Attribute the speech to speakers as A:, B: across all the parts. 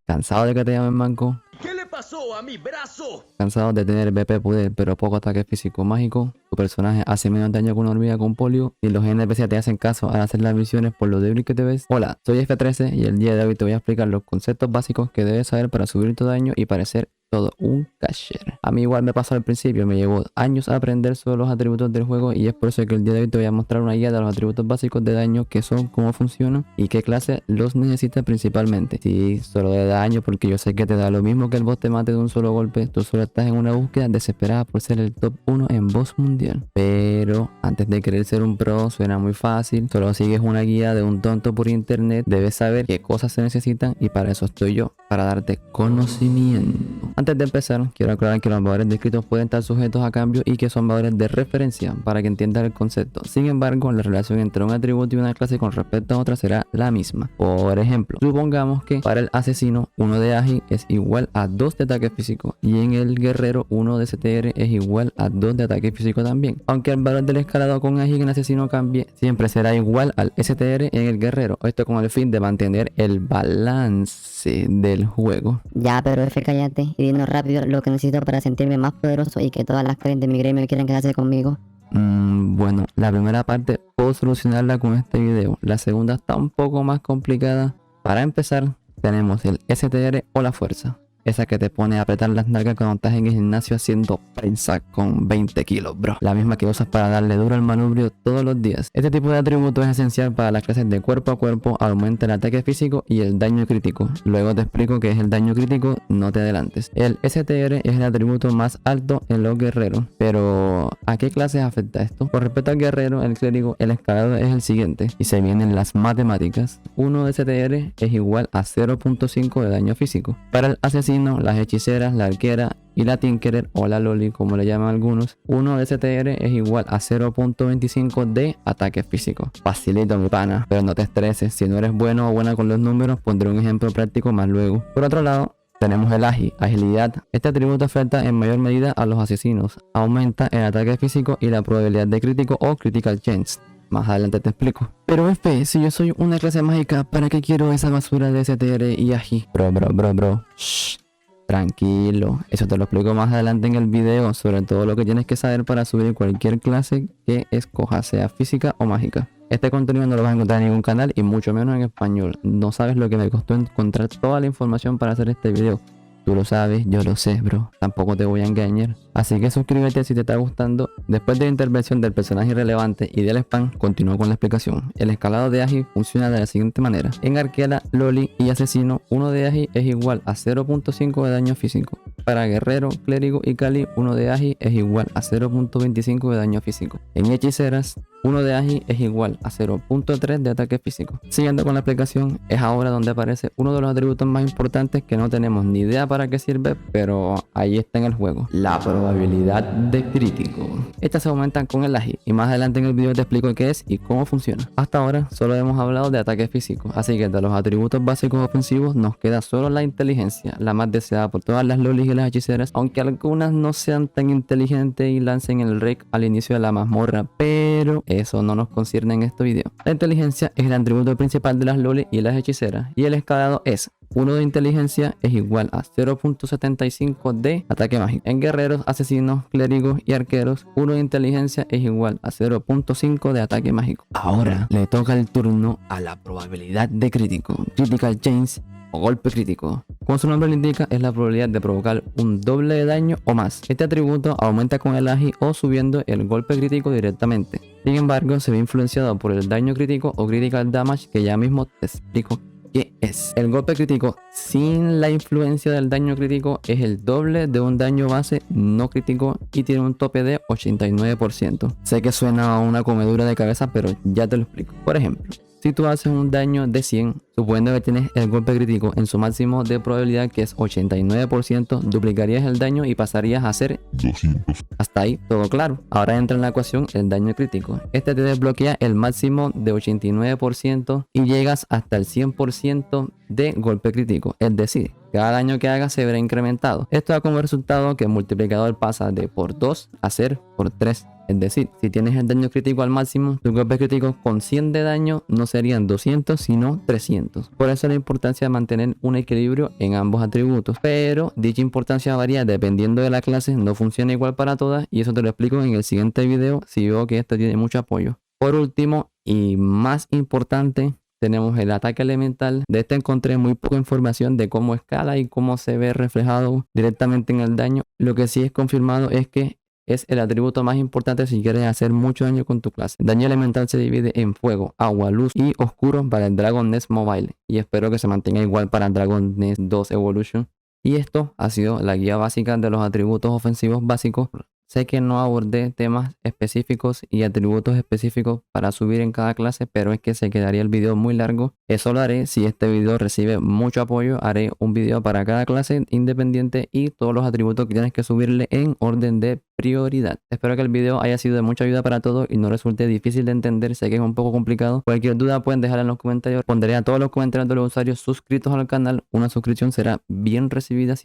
A: ¿Cansado de que te llamen manco?
B: ¿Qué le pasó a mi brazo?
A: ¿Cansado de tener BP poder pero poco ataque físico mágico? Tu personaje hace menos daño que una hormiga con polio y los NPC te hacen caso al hacer las misiones por lo débil que te ves. Hola, soy F13 y el día de hoy te voy a explicar los conceptos básicos que debes saber para subir tu daño y parecer todo un cashier. A mí igual me pasó al principio, me llevó años a aprender sobre los atributos del juego y es por eso que el día de hoy te voy a mostrar una guía de los atributos básicos de daño, que son, cómo funcionan y qué clase los necesitas principalmente. Si solo de daño, porque yo sé que te da lo mismo que el boss te mate de un solo golpe, tú solo estás en una búsqueda desesperada por ser el top 1 en boss mundial. Pero antes de querer ser un pro, suena muy fácil, solo sigues una guía de un tonto por internet, debes saber qué cosas se necesitan y para eso estoy yo, para darte conocimiento. Antes de empezar, quiero aclarar que los valores descritos pueden estar sujetos a cambio y que son valores de referencia para que entiendas el concepto. Sin embargo, la relación entre un atributo y una clase con respecto a otra será la misma. Por ejemplo, supongamos que para el asesino 1 de agi es igual a 2 de ataque físico y en el guerrero 1 de CTR es igual a 2 de ataque físico también. Aunque el valor del escalado con agi en el asesino cambie, siempre será igual al STR en el guerrero. Esto con el fin de mantener el balance del juego.
C: Ya, pero F, cállate y dinos rápido lo que necesito para sentirme más poderoso y que todas las clientes de mi gremio quieran quedarse conmigo.
A: Bueno, la primera parte puedo solucionarla con este video. La segunda está un poco más complicada. Para empezar, tenemos el STR o la fuerza. Esa que te pone a apretar las nalgas cuando estás en el gimnasio haciendo prensa con 20 kilos, bro. La misma que usas para darle duro al manubrio todos los días. Este tipo de atributo es esencial para las clases de cuerpo a cuerpo, aumenta el ataque físico y el daño crítico. Luego te explico qué es el daño crítico, no te adelantes. El STR es el atributo más alto en los guerreros. Pero, ¿a qué clases afecta esto? Con respecto al guerrero, el clérigo, el escalado es el siguiente. Y se vienen las matemáticas. 1 de STR es igual a 0.5 de daño físico. Para el asesino, las hechiceras, la arquera y la tinkerer o la loli, como le llaman algunos, 1 de STR es igual a 0.25 de ataque físico. Facilito, mi pana, pero no te estreses. Si no eres bueno o buena con los números, pondré un ejemplo práctico más luego. Por otro lado, tenemos el agi, agilidad. Este atributo afecta en mayor medida a los asesinos. Aumenta el ataque físico y la probabilidad de crítico o critical chance. Más adelante te explico. Pero F, si yo soy una clase mágica, ¿para qué quiero esa basura de STR y agi? Bro. Shh. Tranquilo, eso te lo explico más adelante en el video, sobre todo lo que tienes que saber para subir cualquier clase que escojas, sea física o mágica. Este contenido no lo vas a encontrar en ningún canal y mucho menos en español. No sabes lo que me costó encontrar toda la información para hacer este video. Tú lo sabes, yo lo sé, bro. Tampoco te voy a engañar. Así que suscríbete si te está gustando. Después de la intervención del personaje irrelevante y del spam, continúo con la explicación. El escalado de agi funciona de la siguiente manera. En arquera, loli y asesino, 1 de agi es igual a 0.5 de daño físico. Para guerrero, clérigo y cali, 1 de agi es igual a 0.25 de daño físico. En hechiceras, 1 de agi es igual a 0.3 de ataque físico. Siguiendo con la explicación, es ahora donde aparece uno de los atributos más importantes que no tenemos ni idea para qué sirve, pero ahí está en el juego: la probabilidad de crítico. Estas se aumentan con el agi y más adelante en el video te explico qué es y cómo funciona. Hasta ahora solo hemos hablado de ataque físico, así que de los atributos básicos ofensivos nos queda solo la inteligencia, la más deseada por todas las lolis y las hechiceras, aunque algunas no sean tan inteligentes y lancen el rec al inicio de la mazmorra, pero eso no nos concierne en este video. La inteligencia es el atributo principal de las lolis y las hechiceras y el escalado es 1 de inteligencia es igual a 0.75 de ataque mágico. En guerreros, asesinos, clérigos y arqueros, 1 de inteligencia es igual a 0.5 de ataque mágico. Ahora le toca el turno a la probabilidad de crítico, critical chance o golpe crítico. Como su nombre lo indica, es la probabilidad de provocar un doble de daño o más. Este atributo aumenta con el agi o subiendo el golpe crítico directamente. Sin embargo, se ve influenciado por el daño crítico o critical damage, que ya mismo te explico qué es. El golpe crítico sin la influencia del daño crítico es el doble de un daño base no crítico y tiene un tope de 89%. Sé que suena a una comedura de cabeza, pero ya te lo explico. Por ejemplo, si tú haces un daño de 100, suponiendo que tienes el golpe crítico en su máximo de probabilidad, que es 89%, duplicarías el daño y pasarías a ser
D: 200.
A: hasta ahí, todo claro. Ahora entra en la ecuación el daño crítico. Este te desbloquea el máximo de 89% y llegas hasta el 100% de golpe crítico. Es decir, cada daño que hagas se verá incrementado. Esto da como resultado que el multiplicador pasa de por 2 a ser por 3. Es decir, si tienes el daño crítico al máximo, tus golpes críticos con 100 de daño no serían 200 sino 300. Por eso la importancia de mantener un equilibrio en ambos atributos. Pero dicha importancia varía dependiendo de la clase, no funciona igual para todas y eso te lo explico en el siguiente video si veo que esto tiene mucho apoyo. Por último y más importante, tenemos el ataque elemental. De este encontré muy poca información de cómo escala y cómo se ve reflejado directamente en el daño. Lo que sí es confirmado es que es el atributo más importante si quieres hacer mucho daño con tu clase. El daño elemental se divide en fuego, agua, luz y oscuro para el Dragon Nest Mobile. Y espero que se mantenga igual para el Dragon Nest 2 Evolution. Y esto ha sido la guía básica de los atributos ofensivos básicos. Sé que no abordé temas específicos y atributos específicos para subir en cada clase, pero es que se quedaría el video muy largo. Eso lo haré si este video recibe mucho apoyo. Haré un video para cada clase independiente y todos los atributos que tienes que subirle en orden de prioridad. Espero que el video haya sido de mucha ayuda para todos y no resulte difícil de entender. Sé que es un poco complicado. Cualquier duda pueden dejarla en los comentarios. Responderé a todos los comentarios de los usuarios suscritos al canal. Una suscripción será bien recibida.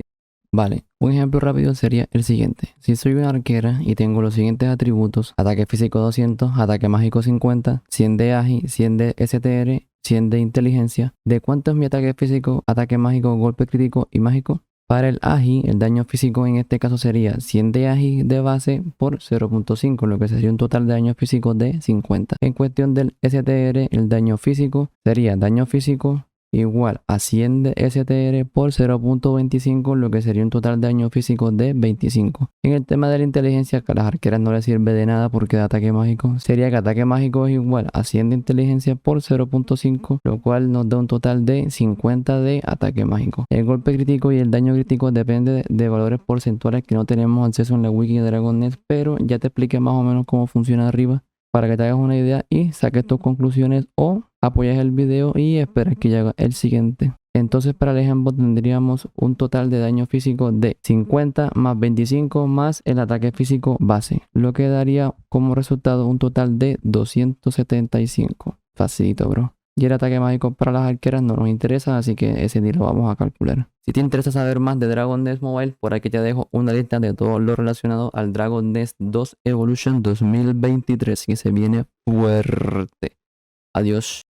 A: Vale, un ejemplo rápido sería el siguiente. Si soy una arquera y tengo los siguientes atributos: ataque físico 200, ataque mágico 50, 100 de agi, 100 de STR, 100 de inteligencia. ¿De cuánto es mi ataque físico, ataque mágico, golpe crítico y mágico? Para el agi, el daño físico en este caso sería 100 de agi de base por 0.5, lo que sería un total de daño físico de 50. En cuestión del STR, el daño físico sería daño físico igual a 100 de STR por 0.25, lo que sería un total de daño físico de 25. En el tema de la inteligencia, que a las arqueras no les sirve de nada porque de ataque mágico, sería que ataque mágico es igual a 100 de inteligencia por 0.5, lo cual nos da un total de 50 de ataque mágico. El golpe crítico y el daño crítico depende de valores porcentuales que no tenemos acceso en la wiki de Dragon Nest, pero ya te expliqué más o menos cómo funciona arriba, para que te hagas una idea y saques tus conclusiones o apoyas el video y esperas que llegue el siguiente. Entonces para el ejemplo tendríamos un total de daño físico de 50 más 25 más el ataque físico base, lo que daría como resultado un total de 275. Facilito, bro. Y el ataque mágico para las arqueras no nos interesa, así que ese ni lo vamos a calcular. Si te interesa saber más de Dragon Nest Mobile, por aquí te dejo una lista de todo lo relacionado al Dragon Nest 2 Evolution 2023, que se viene fuerte. Adiós.